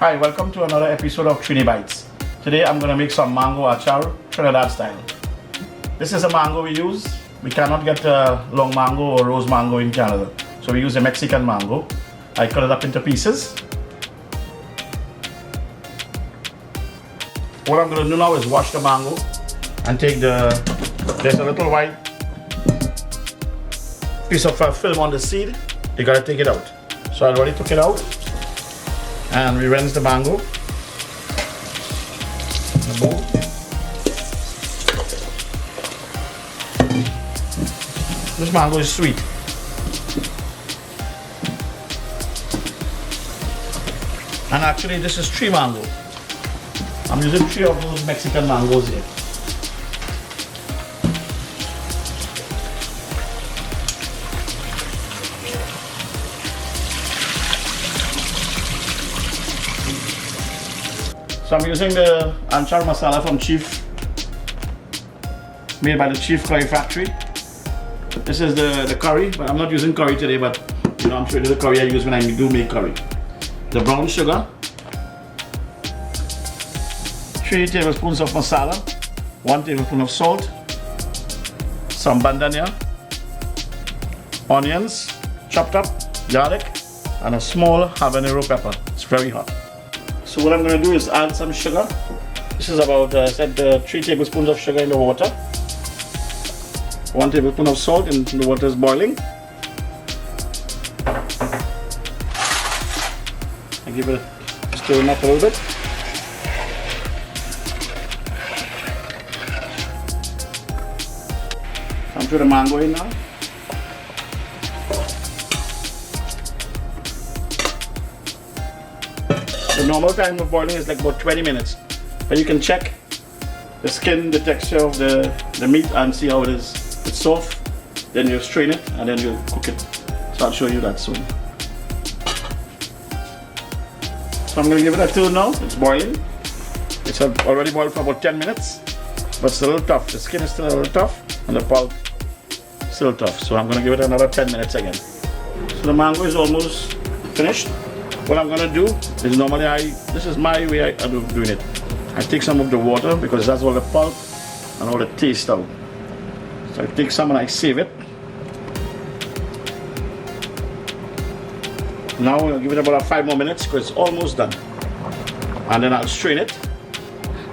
Hi, welcome to another episode of Trini Bites. Today I'm going to make some mango achar, Trinidad style. This is a mango we use. We cannot get long mango or rose mango in Canada, so we use a Mexican mango. I cut it up into pieces. What I'm going to do now is wash the mango and take there's a little white piece of film on the seed. You got to take it out. So I already took it out. And we rinse the mango in the bowl. This mango is sweet. And actually this is 3 mango. I'm using 3 of those Mexican mangoes here. So I'm using the Amchar masala from Chief, made by the Chief Curry Factory. This is the curry, but I'm not using curry today, but you know, I'm sure it's the curry I use when I do make curry. The brown sugar, 3 tablespoons of masala, 1 tablespoon of salt, some bandania, onions, chopped up, garlic, and a small habanero pepper. It's very hot. So what I'm going to do is add some sugar. This is about, I said, 3 tablespoons of sugar in the water. 1 tablespoon of salt, and the water is boiling. I give it a stir up a little bit. I'm through the mango in now. The normal time of boiling is like about 20 minutes, but you can check the skin, the texture of the meat and see how it is. It's soft, then you strain it and then you cook it. So I'll show you that soon. So I'm going to give it a turn now. It's boiling. It's already boiled for about 10 minutes, but it's a little tough. The skin is still a little tough and the pulp still tough. So I'm going to give it another 10 minutes again. So the mango is almost finished. What I'm gonna do is normally this is my way of doing it. I take some of the water because that's all the pulp and all the taste out. So I take some and I save it. Now I'll give it about 5 more minutes because it's almost done. And then I'll strain it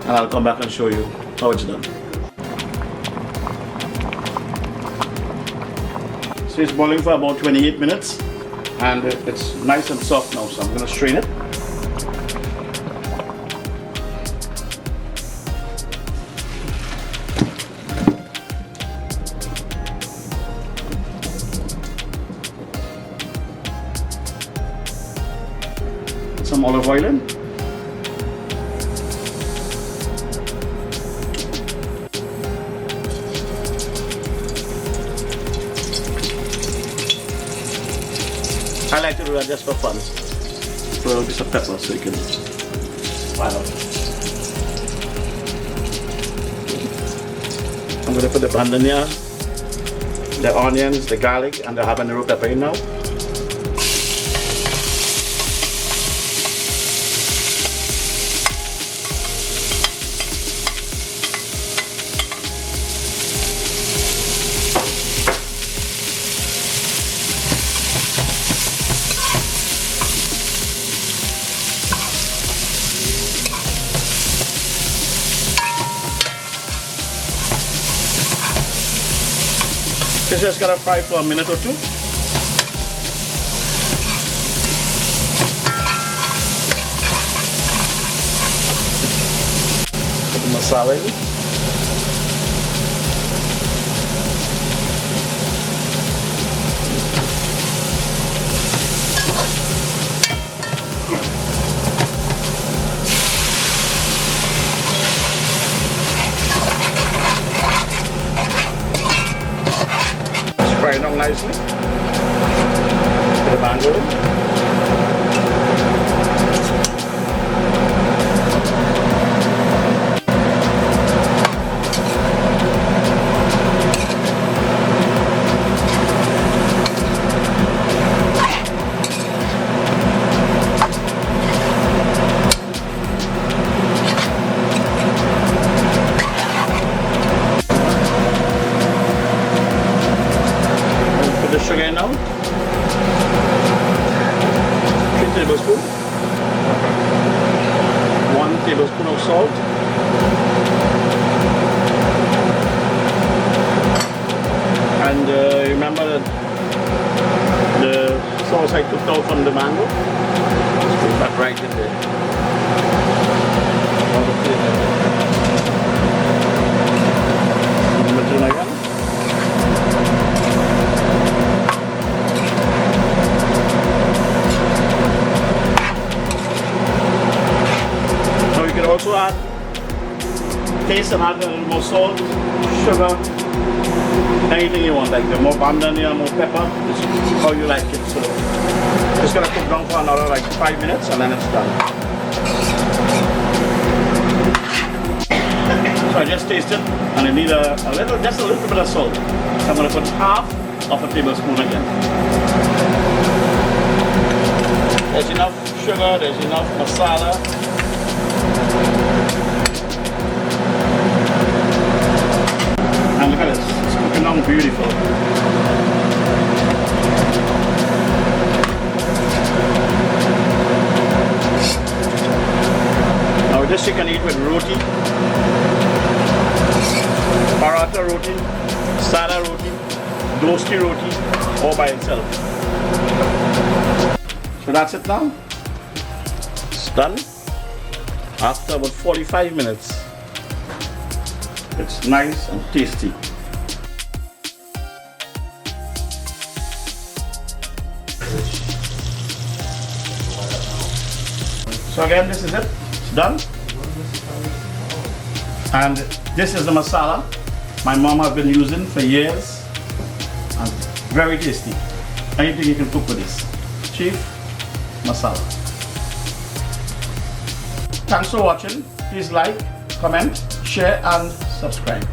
and I'll come back and show you how it's done. So it's boiling for about 28 minutes. And it's nice and soft now, so I'm going to strain it. Put some olive oil in. I like to do that just for fun. Put a little piece of pepper so you can find out. I'm going to put the bandania, the onions, the garlic, and the habanero pepper in now. This just gotta fry for a minute or 2. Put the masala in. Fry it down nicely. Put the mango in. tablespoon. 1 tablespoon of salt. And remember that the sauce I took out from the mango. Just put that right in there. Again. Now you can also add, taste and add a little more salt, sugar, anything you want, like the more bandania, more pepper, just how you like it. So just gonna cook down for another like 5 minutes and then it's done. So I just tasted and I need just a little bit of salt. So I'm gonna put half of a tablespoon again. There's enough sugar, there's enough masala. And look at this, it's cooking down beautiful. Now this you can eat with roti, paratha roti, sada roti, dosti roti, or by itself. So that's it now. It's done. After about 45 minutes. It's nice and tasty. So again, this is it. It's done. And this is the masala my mom has been using for years. And very tasty. Anything you can cook with this. Chief masala. Thanks for watching. Please like, comment, share and subscribe.